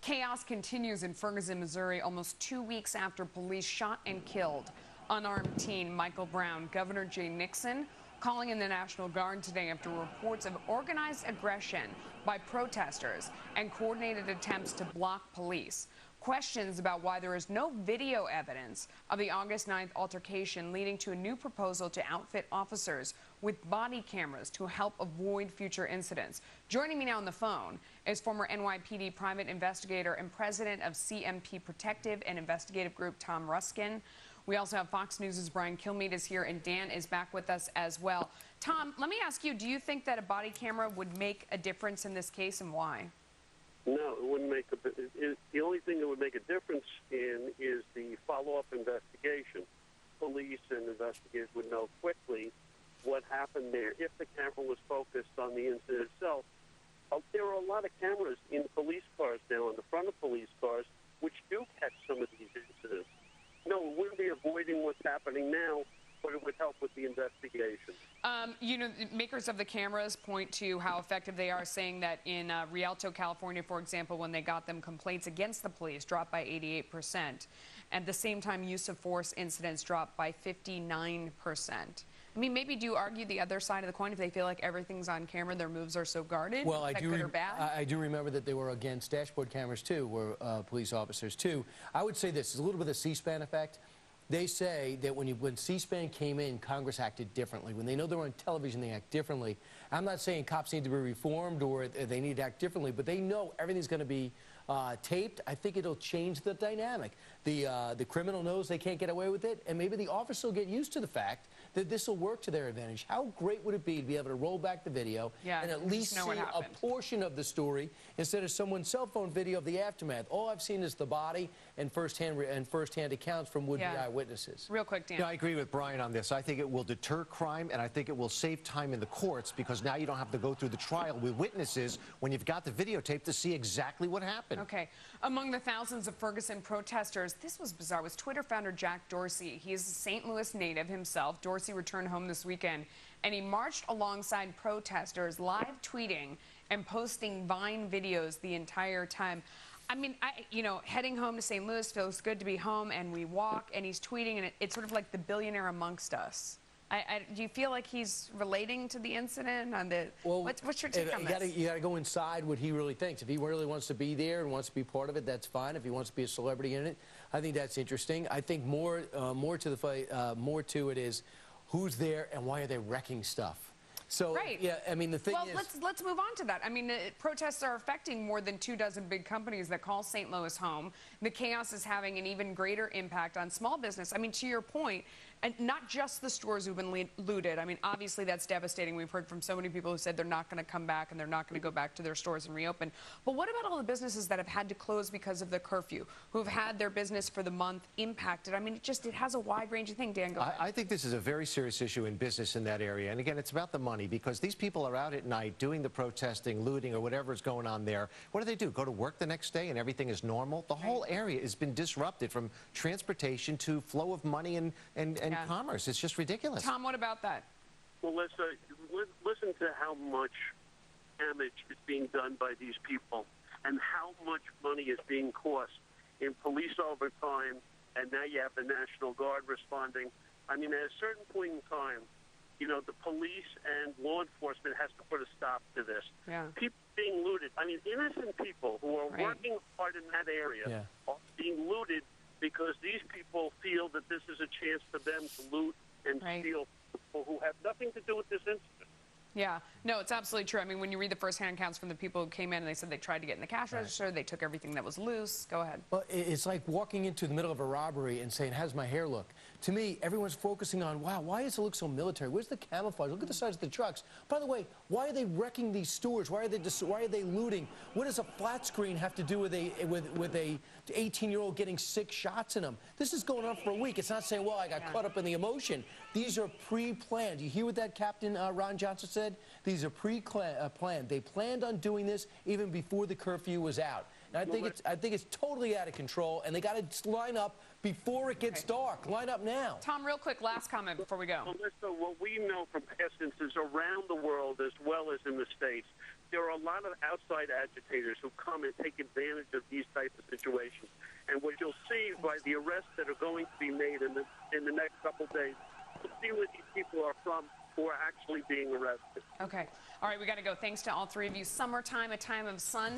Chaos continues in Ferguson, Missouri, almost 2 weeks after police shot and killed unarmed teen Michael Brown. Governor Jay Nixon calling in the National Guard today after reports of organized aggression by protesters and coordinated attempts to block police. Questions about why there is no video evidence of the August 9th altercation, leading to a new proposal to outfit officers with body cameras to help avoid future incidents. Joining me now on the phone is former NYPD private investigator and president of CMP Protective and Investigative Group, Tom Ruskin. We also have Fox News' Brian Kilmeade is here, and Dan is back with us as well. Tom, let me ask you, do you think that a body camera would make a difference in this case, and why? No, it wouldn't make the only thing that would make a difference is the follow-up investigation. Police and investigators would know quickly what happened there if the camera was focused on the incident itself. There are a lot of cameras in police cars now, in the front of police cars, which do catch some of these incidents. No, it wouldn't be avoiding what's happening now, but it would help with the investigation. You know, makers of the cameras point to how effective they are, saying that in Rialto, California, for example, when they got them, complaints against the police dropped by 88%. At the same time, use of force incidents dropped by 59%. I mean, maybe do you argue the other side of the coin if they feel like everything's on camera, their moves are so guarded? Well, I good or bad? I do remember that they were against dashboard cameras, too, were police officers, too. I would say this is a little bit of the C-SPAN effect. They say that when C-SPAN came in, Congress acted differently. When they know they're on television, they act differently. I'm not saying cops need to be reformed or they need to act differently, but they know everything's going to be taped. I think it'll change the dynamic. The criminal knows they can't get away with it, and maybe the officer will get used to the fact that this will work to their advantage. How great would it be to be able to roll back the video and at least see a portion of the story instead of someone's cell phone video of the aftermath? All I've seen is the body and firsthand accounts from would-be eyewitnesses. Real quick, Dan. Yeah, I agree with Brian on this. I think it will deter crime, and I think it will save time in the courts because now you don't have to go through the trial with witnesses when you've got the videotape to see exactly what happened. Okay. Among the thousands of Ferguson protesters, this was bizarre, was Twitter founder Jack Dorsey. He is a St. Louis native himself. Dorsey returned home this weekend, and he marched alongside protesters, live tweeting and posting Vine videos the entire time. I mean, you know, heading home to St. Louis, feels good to be home, and we walk, and he's tweeting, and it's sort of like the billionaire amongst us. Do you feel like he's relating to the incident? On the what's your take on this? You got to go inside what he really thinks. If he really wants to be there and wants to be part of it, that's fine. If he wants to be a celebrity in it, I think that's interesting. I think more to it is who's there and why are they wrecking stuff. So, yeah, I mean, the thing is... Well, let's move on to that. I mean, protests are affecting more than 24 big companies that call St. Louis home. The chaos is having an even greater impact on small business. I mean, to your point, and not just the stores who've been looted. I mean, obviously, that's devastating. We've heard from so many people who said they're not going to come back and they're not going to go back to their stores and reopen. But what about all the businesses that have had to close because of the curfew, who have had their business for the month impacted? I mean, it has a wide range of things. Dan, go ahead. I think this is a very serious issue in business in that area. And again, it's about the money because these people are out at night doing the protesting, looting, or whatever is going on there. What do? Go to work the next day and everything is normal? The whole area has been disrupted from transportation to flow of money and commerce. It's just ridiculous. Tom, what about that? Well, listen to how much damage is being done by these people and how much money is being cost in police overtime, and now you have the National Guard responding. I mean, at a certain point in time, you know, the police and law enforcement has to put a stop to this. Yeah. People being looted. I mean, innocent people who are working hard in that area are being looted because these people feel that this is a chance for them to loot and steal people who have nothing to do with this incident. Yeah, no, it's absolutely true. I mean, when you read the first-hand accounts from the people who came in and they said they tried to get in the cash register, they took everything that was loose. Go ahead. Well, it's like walking into the middle of a robbery and saying, how's my hair look? To me, everyone's focusing on, wow, why does it look so military? Where's the camouflage? Look at the size of the trucks. By the way, why are they wrecking these stores? Why are they looting? What does a flat screen have to do with a 18-year-old getting 6 shots in them? This is going on for a week. It's not saying, well, I got caught up in the emotion. These are pre-planned. You hear what that Captain Ron Johnson said? These are pre-planned. They planned on doing this even before the curfew was out. And I think it's totally out of control, and they got to line up before it gets dark. Line up now. Tom, real quick, last comment before we go. Well, listen, what we know from past instances around the world as well as in the States, there are a lot of outside agitators who come and take advantage of these types situations. And what you'll see by the arrests that are going to be made in the next couple of days, you'll see where these people are from who are actually being arrested. Okay. All right, we got to go. Thanks to all three of you. Summertime, a time of sun.